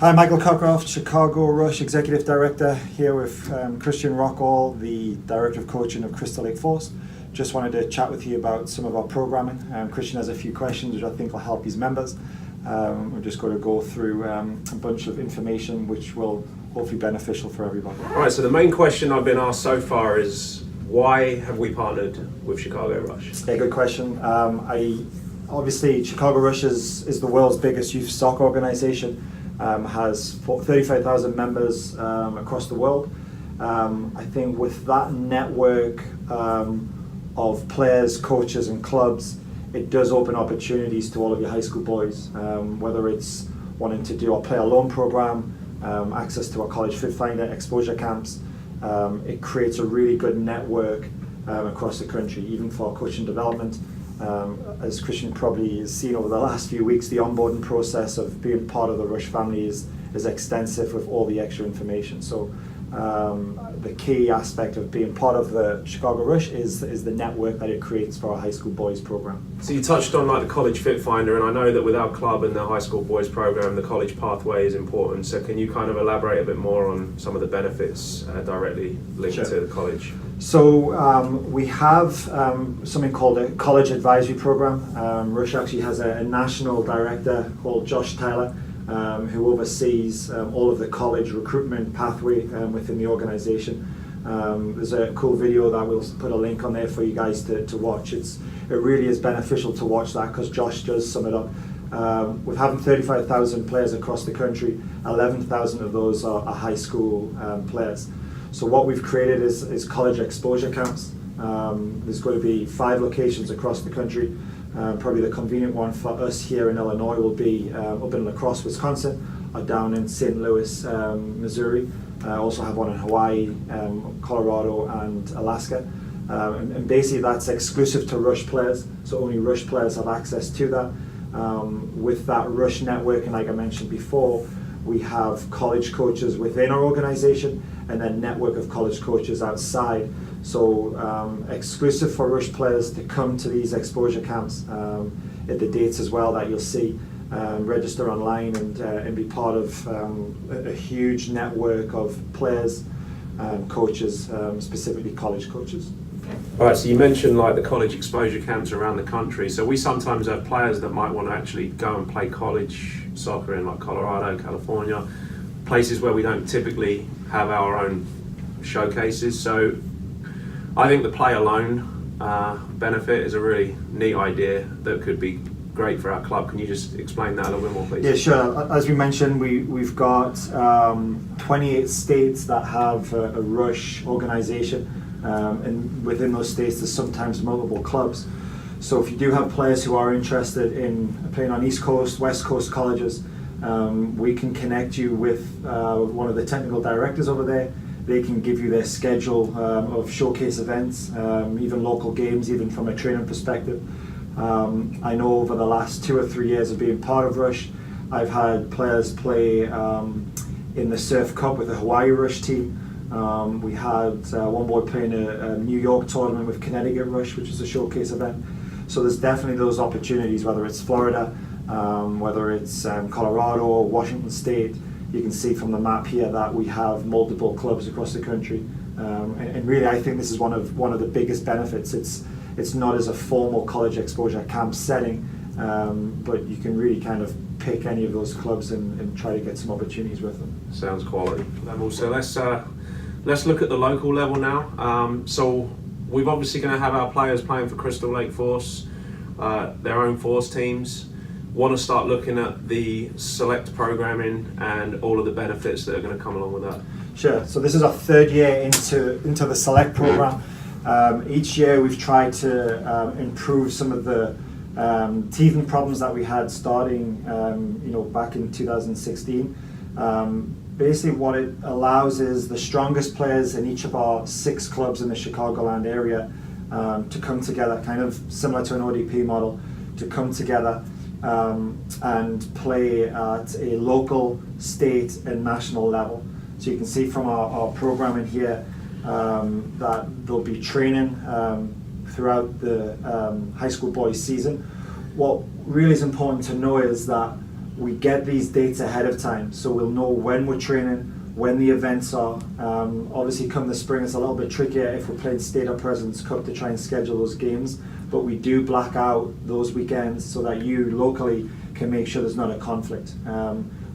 Hi, Michael Cockcroft, Chicago Rush Executive Director, here with Christian Rockall, the Director of Coaching of Crystal Lake Forest. Just wanted to chat with you about some of our programming. Christian has a few questions which I think will help his members. We're just going to go through a bunch of information which will hopefully be beneficial for everybody. All right, so the main question I've been asked so far is, why have we partnered with Chicago Rush? Yeah, good question. Obviously, Chicago Rush is the world's biggest youth soccer organization. Has 35,000 members across the world. I think with that network of players, coaches and clubs, it does open opportunities to all of your high school boys, whether it's wanting to do our player loan program, access to our college fit finder, exposure camps. It creates a really good network across the country, even for coaching development. As Christian probably has seen over the last few weeks, the onboarding process of being part of the Rush family is extensive with all the extra information. So the key aspect of being part of the Chicago Rush is the network that it creates for our high school boys program. So you touched on like the college fit finder, and I know that with our club and the high school boys program, the college pathway is important. So can you kind of elaborate a bit more on some of the benefits directly linked Sure. to the college? So we have something called a college advisory program. Rush actually has a national director called Josh Tyler, who oversees all of the college recruitment pathway within the organization. There's a cool video that we'll put a link on there for you guys to watch. It really is beneficial to watch that because Josh does sum it up. With having 35,000 players across the country, 11,000 of those are high school players. So what we've created is college exposure camps. There's going to be 5 locations across the country. Probably the convenient one for us here in Illinois will be up in La Crosse, Wisconsin, or down in St. Louis, Missouri. Also have one in Hawaii, Colorado, and Alaska. And basically that's exclusive to Rush players, so only Rush players have access to that. With that Rush network, and like I mentioned before, we have college coaches within our organization and then network of college coaches outside. So exclusive for Rush players to come to these exposure camps at the dates as well that you'll see. Register online and be part of a huge network of players, coaches, specifically college coaches. All right, so you mentioned like the college exposure camps around the country. So we sometimes have players that might want to actually go and play college soccer in like Colorado, California, places where we don't typically have our own showcases. So I think the player loan benefit is a really neat idea that could be great for our club. Can you just explain that a little bit more, please? Yeah, sure. As we mentioned, we've got 28 states that have a Rush organization, and within those states there's sometimes multiple clubs. So if you do have players who are interested in playing on East Coast, West Coast colleges, we can connect you with one of the technical directors over there. They can give you their schedule of showcase events, even local games, even from a training perspective. I know over the last 2 or 3 years of being part of Rush, I've had players play in the Surf Cup with the Hawaii Rush team. We had one boy playing a New York tournament with Connecticut Rush, which is a showcase event. So there's definitely those opportunities, whether it's Florida, whether it's Colorado or Washington State. You can see from the map here that we have multiple clubs across the country. And really, I think this is one of the biggest benefits. It's not as a formal college exposure camp setting, but you can really kind of pick any of those clubs and try to get some opportunities with them. Sounds quality level. So let's look at the local level now. So we're obviously going to have our players playing for Crystal Lake Force, their own Force teams. Want to start looking at the select programming and all of the benefits that are going to come along with that. Sure. So this is our 3rd year into the select program. Each year we've tried to improve some of the teething problems that we had starting back in 2016. Basically what it allows is the strongest players in each of our 6 clubs in the Chicagoland area to come together, kind of similar to an ODP model, to come together and play at a local, state and national level. So you can see from our programming here that there'll be training throughout the high school boys season. What really is important to know is that we get these dates ahead of time, so we'll know when we're training, when the events are. Obviously come the spring it's a little bit trickier if we're playing State or President's Cup to try and schedule those games, but we do black out those weekends so that you locally can make sure there's not a conflict.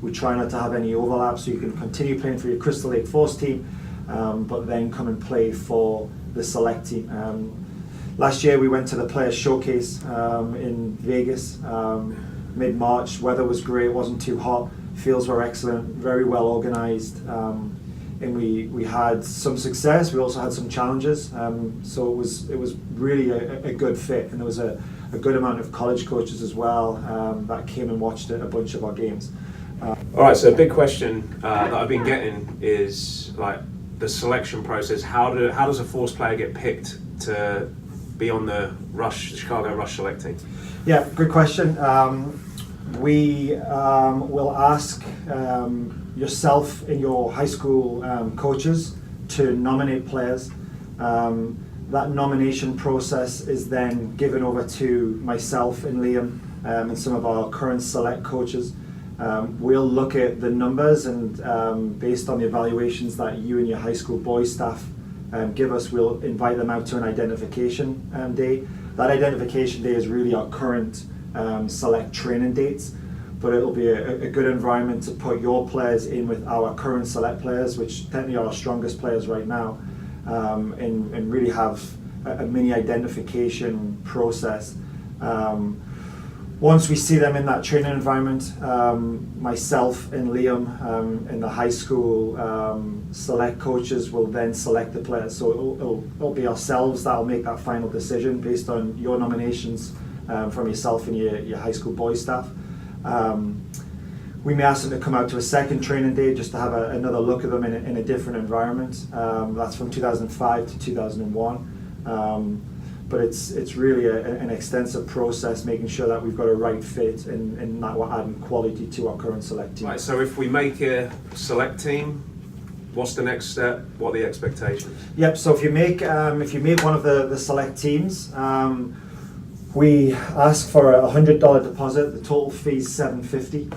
We try not to have any overlap, so you can continue playing for your Crystal Lake Force team, but then come and play for the select team. Last year we went to the Players Showcase in Vegas, mid-March. Weather was great, wasn't too hot, fields were excellent, very well organized, and we had some success. We also had some challenges, so it was really a good fit, and there was a good amount of college coaches as well that came and watched a bunch of our games. All right, so a big question that I've been getting is like the selection process. How does a Force player get picked to be on the Chicago Rush select team? Yeah, good question. We will ask yourself and your high school coaches to nominate players. That nomination process is then given over to myself and Liam and some of our current select coaches. We'll look at the numbers, and based on the evaluations that you and your high school boys staff give us, we'll invite them out to an identification day. That identification day is really our current select training dates, but it'll be a good environment to put your players in with our current select players, which technically are our strongest players right now, and really have a mini identification process. Once we see them in that training environment, myself and Liam and the high school select coaches will then select the players. So it'll be ourselves that'll make that final decision based on your nominations from yourself and your high school boys staff. We may ask them to come out to a second training day just to have another look at them in a different environment. That's from 2005 to 2001. But it's really an extensive process, making sure that we've got a right fit and that we're adding quality to our current select team. Right, so if we make a select team, what's the next step? What are the expectations? Yep. So if you make one of the select teams, we ask for a $100 deposit. The total fee is $750.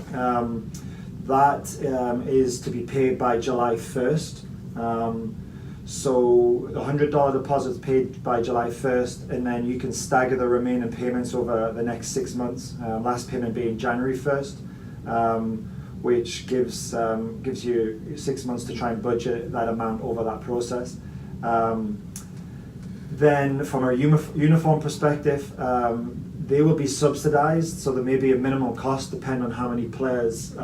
That is to be paid by July 1st. So the $100 deposit is paid by July 1st, and then you can stagger the remaining payments over the next 6 months. Last payment being January 1st, which gives you 6 months to try and budget that amount over that process. Then from a uniform perspective, they will be subsidized, so there may be a minimal cost depending on how many players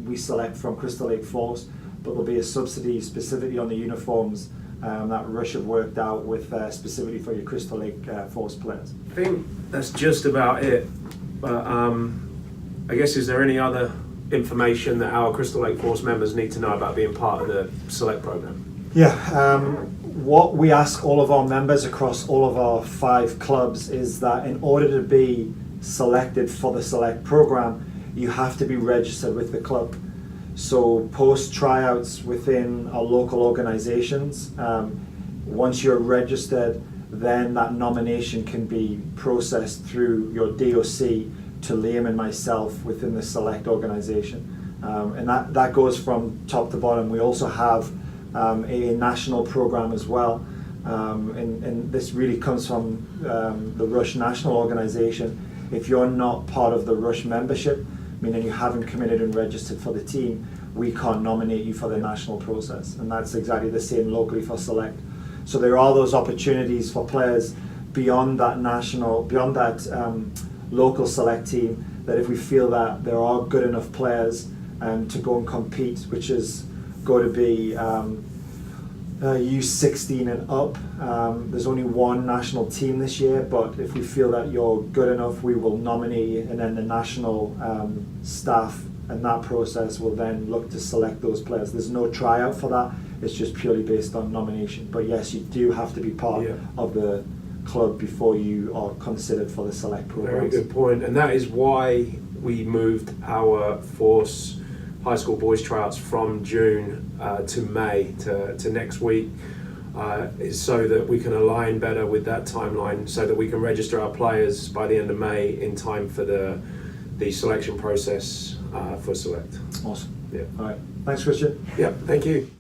we select from Crystal Lake Force, but there'll be a subsidy specifically on the uniforms that Rush have worked out with specifically for your Crystal Lake Force players. I think that's just about it, but I guess is there any other information that our Crystal Lake Force members need to know about being part of the Select program? Yeah, what we ask all of our members across all of our 5 clubs is that in order to be selected for the Select program, you have to be registered with the club. So post tryouts within our local organizations, once you're registered, then that nomination can be processed through your DOC to Liam and myself within the Select organization. And that goes from top to bottom. We also have a national program as well. And this really comes from the Rush National organization. If you're not part of the Rush membership, meaning you haven't committed and registered for the team, we can't nominate you for the national process. And that's exactly the same locally for Select. So there are those opportunities for players beyond that local Select team, that if we feel that there are good enough players to go and compete, which is going to be U16 and up. There's only one national team this year, but if we feel that you're good enough, we will nominate you, and then the national staff and that process will then look to select those players. There's no tryout for that, it's just purely based on nomination. But yes, you do have to be part of the club before you are considered for the Select program. Very good point, and that is why we moved our Force high school boys tryouts from June to May to next week, is so that we can align better with that timeline, so that we can register our players by the end of May in time for the selection process for select. Awesome. Yeah. All right. Thanks, Christian. Yeah, thank you.